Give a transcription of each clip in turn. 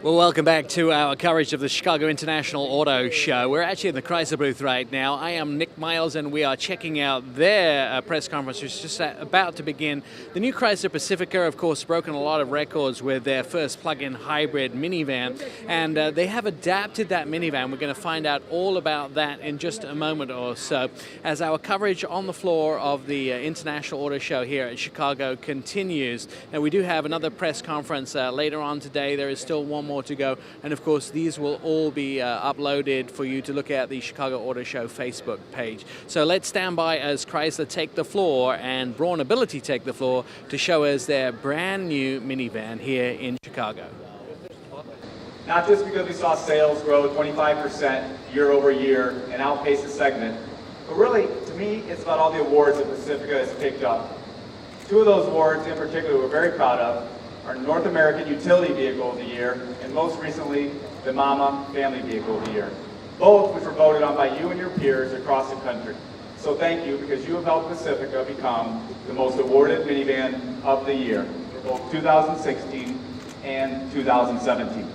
Well, welcome back to our coverage of the Chicago International Auto Show. We're actually in the Chrysler booth right now. I am Nick Miles, and we are checking out their press conference, which is just about to begin. The new Chrysler Pacifica, of course, broken a lot of records with their first plug-in hybrid minivan, and they have adapted that minivan. We're going to find out all about that in just a moment or so, as our coverage on the floor of the International Auto Show here at Chicago continues. Now, we do have another press conference later on today. There is still one more to go, and of course these will all be uploaded for you to look at the Chicago Auto Show Facebook page. So let's stand by as Chrysler take the floor and BraunAbility take the floor to show us their brand new minivan here in Chicago. Not just because we saw sales grow 25% year over year and outpace the segment, but really, to me, it's about all the awards that Pacifica has picked up. Two of those awards in particular we're very proud of are North American Utility Vehicle of the Year, and most recently, the Mama Family Vehicle of the Year, both which were voted on by you and your peers across the country. So thank you, because you have helped Pacifica become the most awarded minivan of the year for both 2016 and 2017.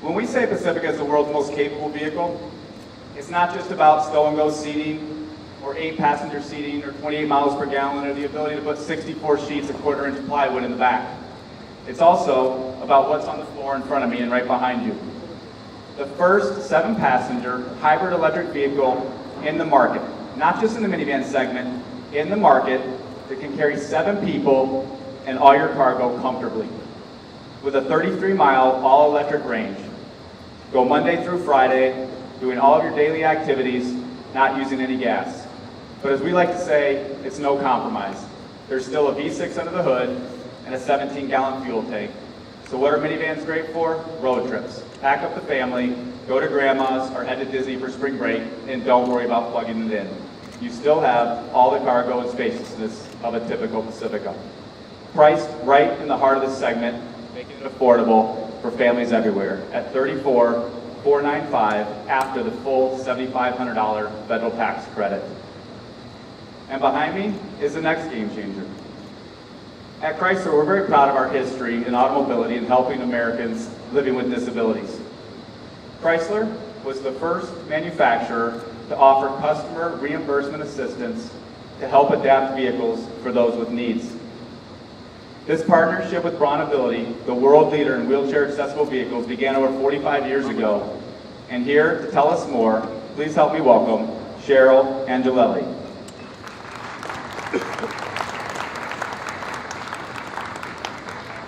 When we say Pacifica is the world's most capable vehicle, it's not just about stow-and-go seating, or 8-passenger seating, or 28 miles per gallon, or the ability to put 64 sheets of quarter-inch plywood in the back. It's also about what's on the floor in front of me and right behind you. The first 7-passenger hybrid electric vehicle in the market, not just in the minivan segment, in the market that can carry 7 people and all your cargo comfortably. With a 33-mile all-electric range. Go Monday through Friday, doing all of your daily activities, not using any gas. But as we like to say, it's no compromise. There's still a V6 under the hood and a 17-gallon fuel tank. So what are minivans great for? Road trips. Pack up the family, go to grandma's, or head to Disney for spring break, and don't worry about plugging it in. You still have all the cargo and spaciousness of a typical Pacifica. Priced right in the heart of the segment, making it affordable for families everywhere at $34,495 after the full $7,500 federal tax credit. And behind me is the next game changer. At Chrysler, we're very proud of our history in automobility and helping Americans living with disabilities. Chrysler was the first manufacturer to offer customer reimbursement assistance to help adapt vehicles for those with needs. This partnership with BraunAbility, the world leader in wheelchair-accessible vehicles, began over 45 years ago. And here to tell us more, please help me welcome Cheryl Angelelli.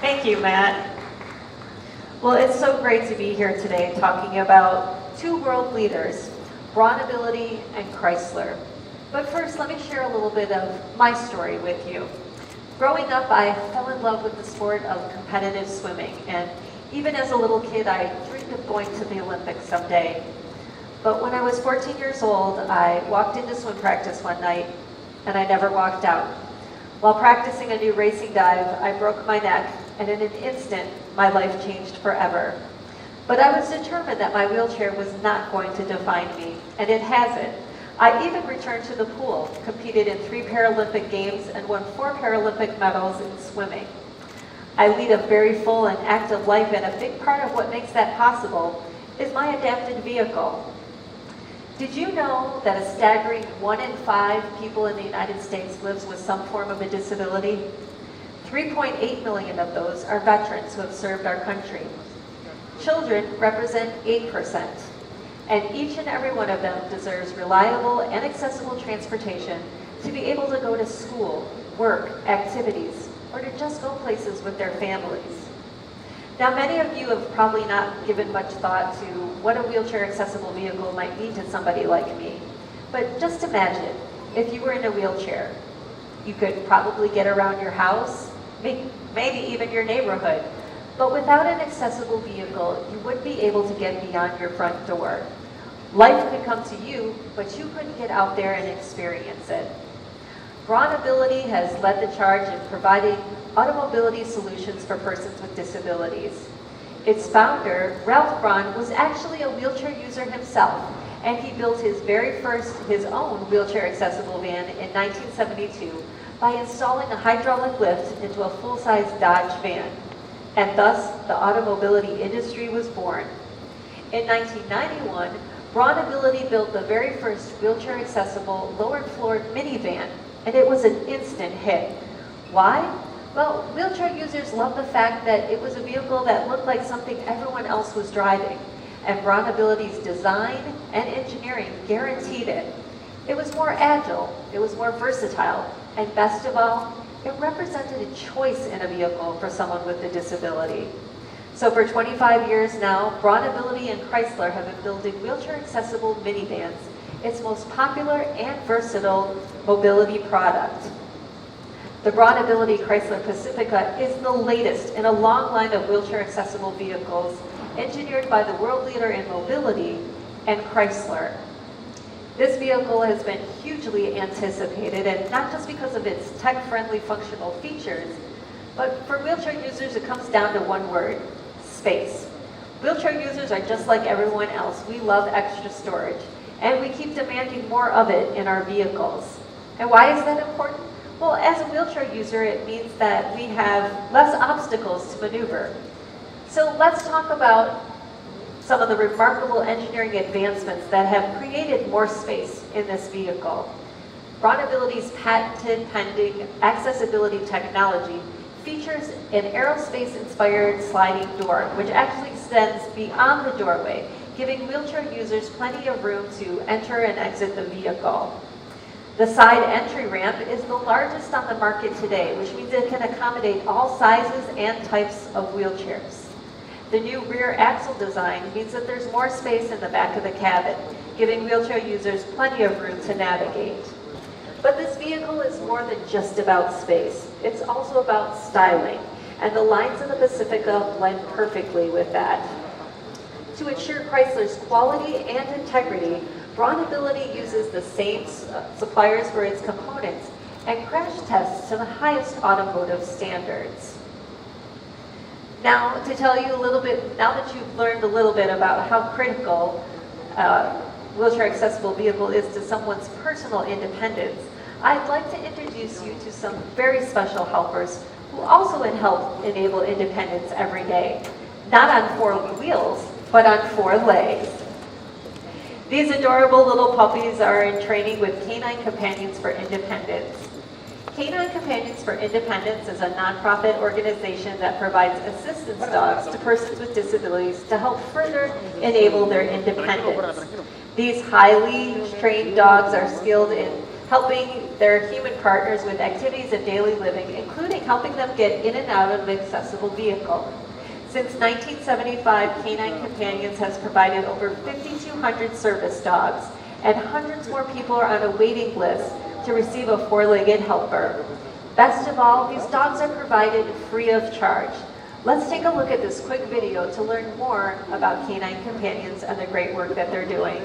Thank you, Matt. Well, it's so great to be here today talking about two world leaders, BraunAbility and Chrysler. But first, let me share a little bit of my story with you. Growing up, I fell in love with the sport of competitive swimming, and even as a little kid, I dreamed of going to the Olympics someday. But when I was 14 years old, I walked into swim practice one night, and I never walked out. While practicing a new racing dive, I broke my neck, and in an instant, my life changed forever. But I was determined that my wheelchair was not going to define me, and it hasn't. I even returned to the pool, competed in 3 Paralympic Games, and won 4 Paralympic medals in swimming. I lead a very full and active life, and a big part of what makes that possible is my adapted vehicle. Did you know that a staggering 1 in 5 people in the United States lives with some form of a disability? 3.8 million of those are veterans who have served our country. Children represent 8%, and each and every one of them deserves reliable and accessible transportation to be able to go to school, work, activities, or to just go places with their families. Now, many of you have probably not given much thought to what a wheelchair-accessible vehicle might mean to somebody like me. But just imagine, if you were in a wheelchair, you could probably get around your house, maybe even your neighborhood. But without an accessible vehicle, you wouldn't be able to get beyond your front door. Life could come to you, but you couldn't get out there and experience it. BraunAbility has led the charge in providing automobility solutions for persons with disabilities. Its founder, Ralph Braun, was actually a wheelchair user himself, and he built his own wheelchair-accessible van in 1972 by installing a hydraulic lift into a full-size Dodge van. and thus the automobility industry was born. In 1991, BraunAbility built the very first wheelchair-accessible, lowered-floored minivan, and it was an instant hit. Why? Well, wheelchair users loved the fact that it was a vehicle that looked like something everyone else was driving, and BraunAbility's design and engineering guaranteed it. It was more agile, it was more versatile, and best of all, it represented a choice in a vehicle for someone with a disability. So for 25 years now, BraunAbility and Chrysler have been building wheelchair-accessible minivans, its most popular and versatile mobility product. The BraunAbility Chrysler Pacifica is the latest in a long line of wheelchair-accessible vehicles engineered by the world leader in mobility and Chrysler. This vehicle has been hugely anticipated, and not just because of its tech-friendly functional features, but for wheelchair users it comes down to one word: space. Wheelchair users are just like everyone else. We love extra storage, and we keep demanding more of it in our vehicles. And why is that important? Well, as a wheelchair user, it means that we have less obstacles to maneuver. So let's talk about some of the remarkable engineering advancements that have created more space in this vehicle. BraunAbility's patented pending accessibility technology features an aerospace-inspired sliding door, which actually extends beyond the doorway, giving wheelchair users plenty of room to enter and exit the vehicle. The side entry ramp is the largest on the market today, which means it can accommodate all sizes and types of wheelchairs. The new rear axle design means that there's more space in the back of the cabin, giving wheelchair users plenty of room to navigate. But this vehicle is more than just about space. It's also about styling, and the lines of the Pacifica blend perfectly with that. To ensure Chrysler's quality and integrity, BraunAbility uses the same suppliers for its components and crash tests to the highest automotive standards. Now, to tell you a little bit, now that you've learned a little bit about how critical wheelchair-accessible vehicle is to someone's personal independence, I'd like to introduce you to some very special helpers who also help enable independence every day. Not on 4 wheels, but on 4 legs. These adorable little puppies are in training with Canine Companions for Independence. Canine Companions for Independence is a nonprofit organization that provides assistance dogs to persons with disabilities to help further enable their independence. These highly trained dogs are skilled in helping their human partners with activities of daily living, including helping them get in and out of an accessible vehicle. Since 1975, Canine Companions has provided over 5,200 service dogs, and hundreds more people are on a waiting list to receive a 4-legged helper. Best of all, these dogs are provided free of charge. Let's take a look at this quick video to learn more about Canine Companions and the great work that they're doing.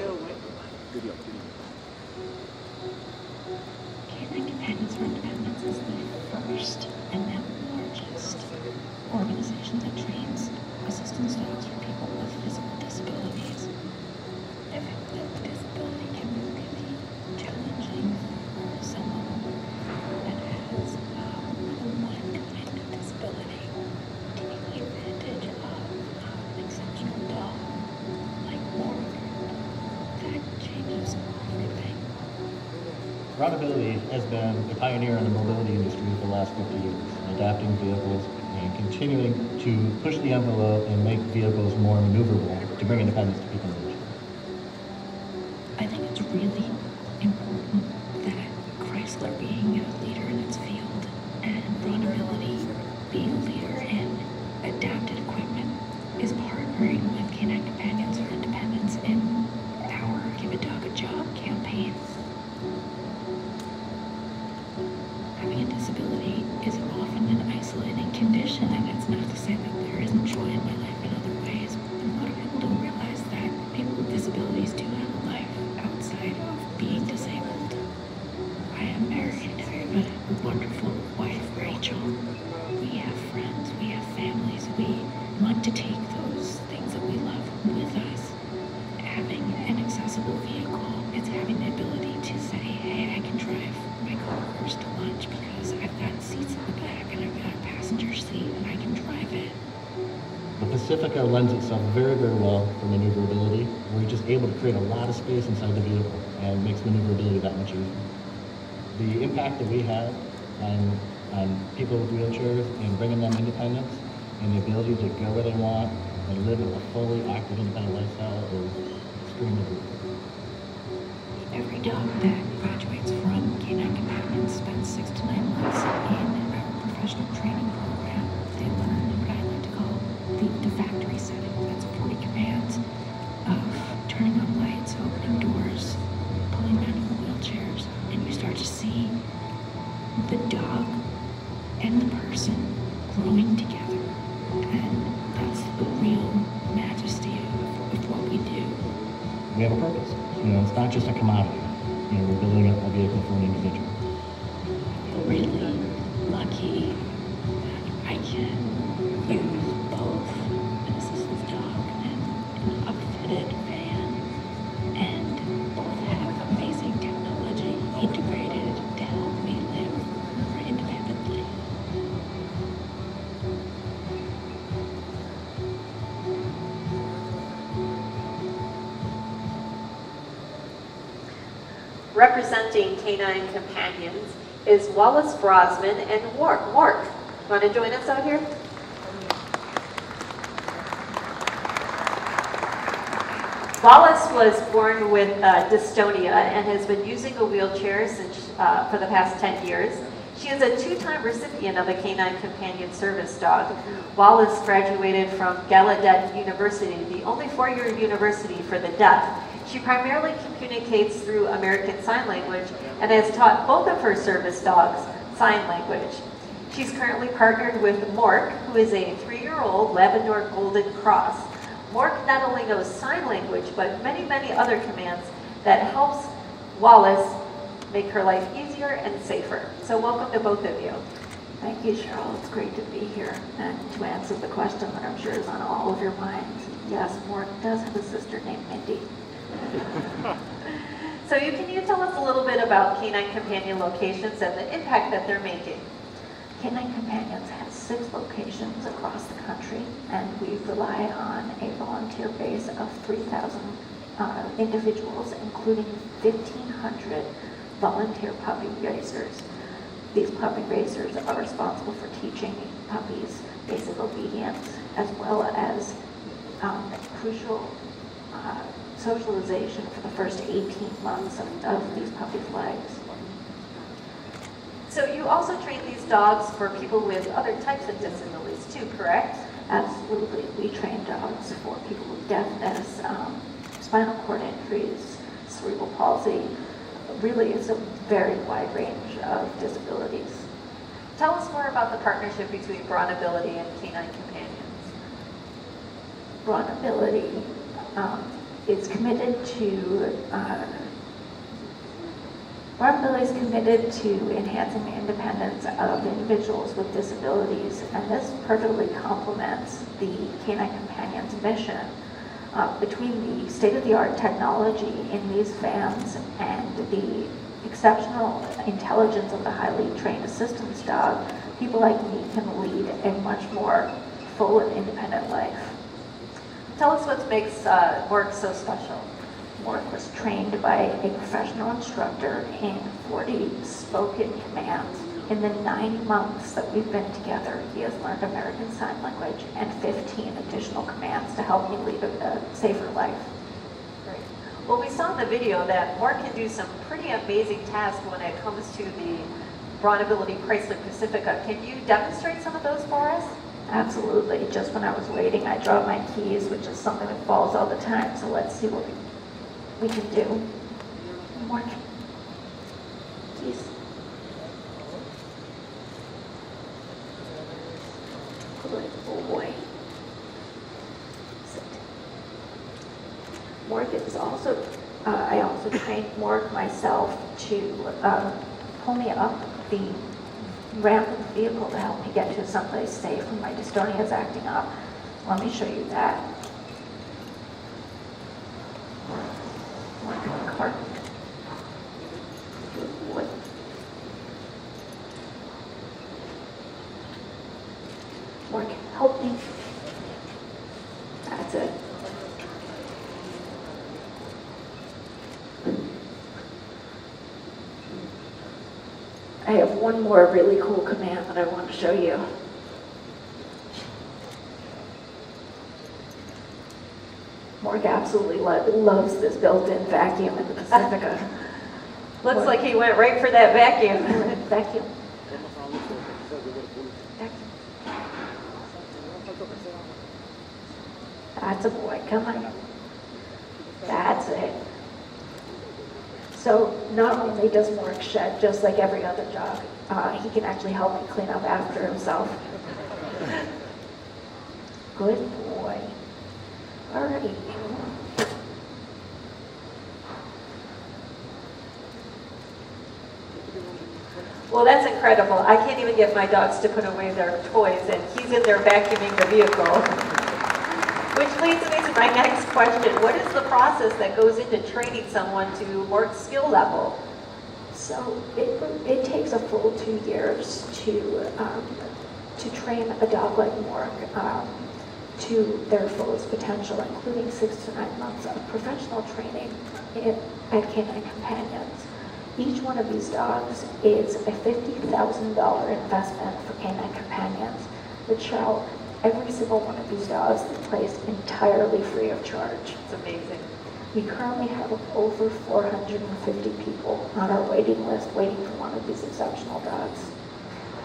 Canine Companions for Independence is the first and now largest organization that trains assistance dogs for people with physical disabilities. The disability can be really challenging for someone that has more than one kind of disability. Taking advantage of an exceptional dog like Morgan, that changes everything. BraunAbility has been a pioneer in the mobility industry for the last 50 years, adapting vehicles and continuing to push the envelope and make vehicles more maneuverable to bring independence to people in the industry. I think it's really important that Chrysler being a leader in its field and BraunAbility being a leader in adapted equipment is partnering with Canine Companions for Independence in our Give a Dog a Job campaign. Having a disability is often an isolating condition, and it's not to say that there isn't joy in my life in other ways. But a lot of people don't realize that people with disabilities do have a life outside of being disabled. I am married. I have a wonderful wife, Rachel. We have friends. We have families. We want to take those things that we love with us. Having an accessible vehicle, it's having the ability to say, hey, I can drive my coworkers to lunch because I've got seats in the back and I've got a passenger seat and I can drive it. The Pacifica lends itself very, very well for maneuverability. We're just able to create a lot of space inside the vehicle and makes maneuverability that much easier. The impact that we have on people with wheelchairs and bringing them independence and the ability to go where they want and live a fully active, independent lifestyle is extremely good. Every dog that graduates from Canine Companions spends 6 to 9 months in our professional training program. They learn what I like to call the factory setting. That's 40 commands of turning on lights, opening doors, pulling manual wheelchairs, and you start to see the dog and the person growing together. And that's the real majesty of what we do. We have a purpose. It's not just a commodity. We're building a vehicle for an individual. I'm really lucky that I can use both an assistive dog and an upfitted van, and both have amazing technology integrated to help me live more independently. Representing Canine Companions is Wallace Brosnan and Mork. Mork, want to join us out here? Wallace was born with dystonia and has been using a wheelchair since for the past 10 years. She is a 2-time recipient of a Canine Companion service dog. Wallace graduated from Gallaudet University, the only 4-year university for the deaf. She primarily communicates through American Sign Language and has taught both of her service dogs sign language. She's currently partnered with Mork, who is a 3-year-old Labrador Golden Cross. Mork not only knows sign language, but many, many other commands that helps Wallace make her life easier and safer. So welcome to both of you. Thank you, Cheryl. It's great to be here and to answer the question that I'm sure is on all of your minds. Yes, Mork does have a sister named Mindy. So can you tell us a little bit about Canine Companion locations and the impact that they're making? Canine Companions has 6 locations across the country, and we rely on a volunteer base of 3,000 individuals, including 1,500 volunteer puppy raisers. These puppy raisers are responsible for teaching puppies basic obedience, as well as crucial socialization for the first 18 months of these puppies' lives. So you also train these dogs for people with other types of disabilities too, correct? Absolutely. We train dogs for people with deafness, spinal cord injuries, cerebral palsy. Really, it's a very wide range of disabilities. Tell us more about the partnership between BraunAbility and Canine Companions. BraunAbility is committed to BraunAbility is committed to enhancing the independence of individuals with disabilities, and this perfectly complements the Canine Companions mission. Between the state-of-the-art technology in these vans and the exceptional intelligence of the highly trained assistance dog, people like me can lead a much more full and independent life. Tell us what makes Mork so special. Mork was trained by a professional instructor in 40 spoken commands. In the 9 months that we've been together, he has learned American Sign Language and 15 additional commands to help me lead a safer life. Great. Well, we saw in the video that Mork can do some pretty amazing tasks when it comes to the BraunAbility Chrysler Pacifica. Can you demonstrate some of those for us? Absolutely. Just when I was waiting, I dropped my keys, which is something that falls all the time. So let's see what we can do. Mork. Keys. Good boy. Sit. Mork is also, I also trained Mork myself to pull me up the ramp of the vehicle to help me get to someplace safe when my dystonia is acting up. Let me show you that. Mork in the cart. Good boy. Mork, help me. one more really cool command that I want to show you. Mark absolutely loves this built-in vacuum in the Pacifica. Looks like he went right for that vacuum. Vacuum. That's a boy, come on. That's it. So not only does Mark shed just like every other dog, he can actually help me clean up after himself. Good boy. Alrighty. Well, that's incredible. I can't even get my dogs to put away their toys, and he's in there vacuuming the vehicle. Which leads me to my next question. What is the process that goes into training someone to Mark's skill level? So it takes a full 2 years to train a dog like Mark to their fullest potential, including 6 to 9 months of professional training at Canine Companions. Each one of these dogs is a $50,000 investment for Canine Companions, which shall every single one of these dogs is placed entirely free of charge. It's amazing. We currently have over 450 people on our waiting list waiting for one of these exceptional dogs.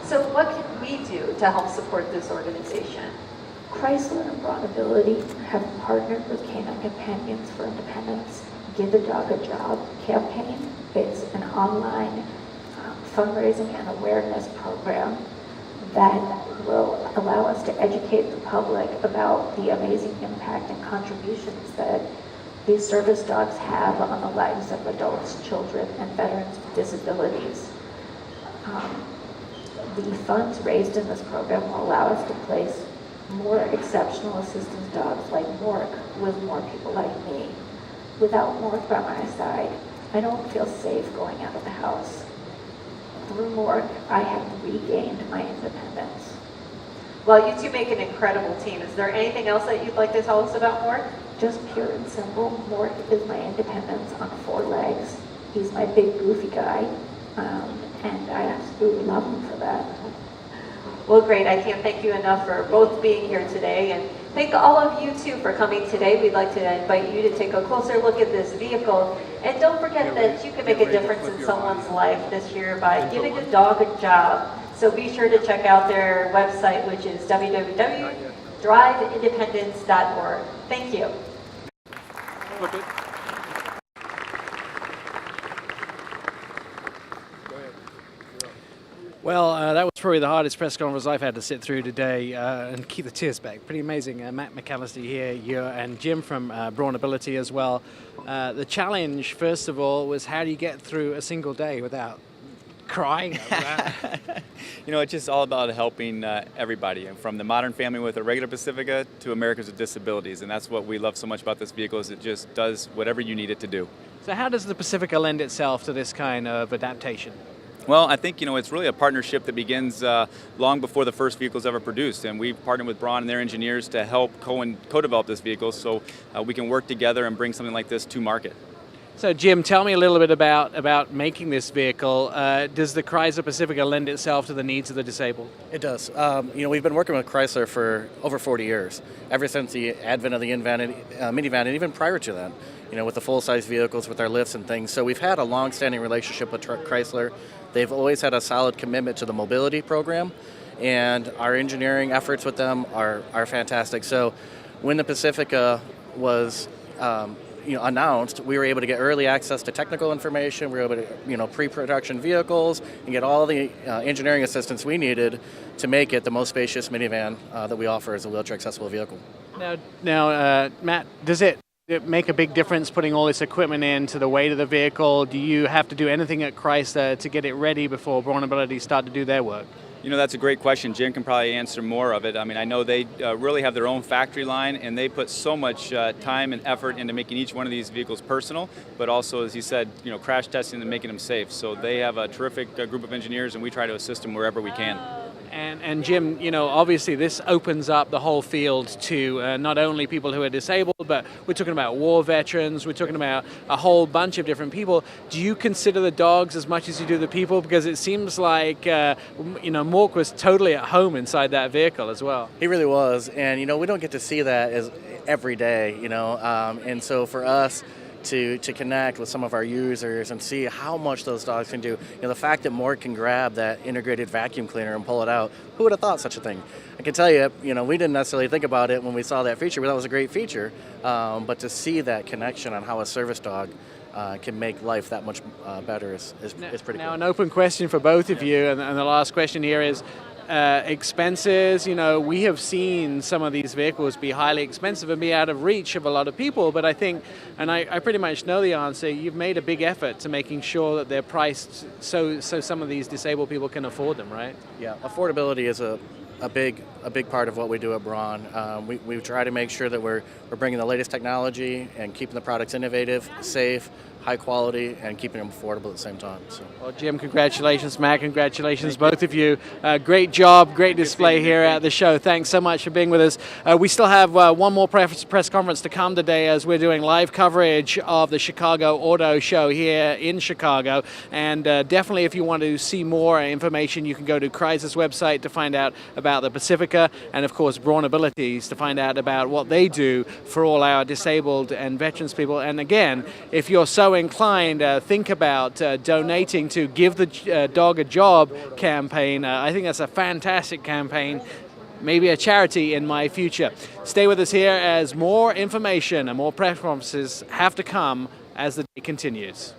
So what can we do to help support this organization? Chrysler and BraunAbility have partnered with Canine Companions for Independence Give a Dog a Job campaign. It's an online fundraising and awareness program that will allow us to educate the public about the amazing impact and contributions that these service dogs have on the lives of adults, children, and veterans with disabilities. The funds raised in this program will allow us to place more exceptional assistance dogs like Mark with more people like me. Without Mark by my side, I don't feel safe going out of the house. Through Mark, I have regained my independence. Well, you two make an incredible team. Is there anything else that you'd like to tell us about Mark? Just pure and simple, Mark is my independence on 4 legs. He's my big goofy guy, and I absolutely love him for that. Well, great. I can't thank you enough for both being here today, and thank all of you too for coming today. We'd like to invite you to take a closer look at this vehicle, and don't forget that you can make a difference in someone's life this year by giving a dog a job. So be sure to check out their website, which is www.driveindependence.org. Thank you. Well, that was probably the hardest press conference I've had to sit through today and keep the tears back. Pretty amazing. Matt McAllister here, and Jim from BraunAbility as well. The challenge, first of all, was how do you get through a single day without crying? You know, it's just all about helping everybody, from the modern family with a regular Pacifica to Americans with disabilities. And that's what we love so much about this vehicle, is it just does whatever you need it to do. So how does the Pacifica lend itself to this kind of adaptation? Well, I think, it's really a partnership that begins long before the first vehicle is ever produced, and we've partnered with Braun and their engineers to help co-develop this vehicle so we can work together and bring something like this to market. So Jim, tell me a little bit about making this vehicle. Does the Chrysler Pacifica lend itself to the needs of the disabled? It does. We've been working with Chrysler for over 40 years, ever since the advent of the minivan, and even prior to that, with the full-size vehicles, with our lifts and things. So we've had a long-standing relationship with Chrysler. They've always had a solid commitment to the mobility program, and our engineering efforts with them are fantastic. So when the Pacifica was announced, we were able to get early access to technical information. We were able to pre-production vehicles and get all the engineering assistance we needed to make it the most spacious minivan that we offer as a wheelchair accessible vehicle. Now, Matt, does it make a big difference putting all this equipment into the weight of the vehicle? Do you have to do anything at Chrysler to get it ready before BraunAbility start to do their work? That's a great question. Jim can probably answer more of it. I know they really have their own factory line, and they put so much time and effort into making each one of these vehicles personal, but also, as you said, crash testing and making them safe. So they have a terrific group of engineers, and we try to assist them wherever we can. And Jim, you know, obviously this opens up the whole field to not only people who are disabled, but we're talking about war veterans, we're talking about a whole bunch of different people. Do you consider the dogs as much as you do the people? Because it seems like, you know, Mork was totally at home inside that vehicle as well. He really was, and you know, we don't get to see that as every day, you know, and so for us to connect with some of our users and see how much those dogs can do. You know, the fact that Mork can grab that integrated vacuum cleaner and pull it out, who would have thought such a thing? I can tell you, you know, we didn't necessarily think about it when we saw that feature. We thought it was a great feature, but to see that connection on how a service dog can make life that much better is pretty Now, cool. an open question for both of you, and the last question here is, expenses. You know, we have seen some of these vehicles be highly expensive and be out of reach of a lot of people, but I think, and I pretty much know the answer, you've made a big effort to making sure that they're priced so some of these disabled people can afford them, right? Yeah, affordability is a big part of what we do at Braun. We try to make sure that we're bringing the latest technology and keeping the products innovative, safe, high quality, and keeping them affordable at the same time. So. Well, Jim, congratulations. Matt, congratulations, both of you. Great job, great display here at the show. Thanks so much for being with us. We still have one more press conference to come today as we're doing live coverage of the Chicago Auto Show here in Chicago. And definitely, if you want to see more information, you can go to Chrysler's website to find out about the Pacifica, and of course, BraunAbilities to find out about what they do for all our disabled and veterans people. And again, if you're so inclined, think about donating to Give the Dog a Job campaign. I think that's a fantastic campaign, maybe a charity in my future. Stay with us here as more information and more press conferences have to come as the day continues.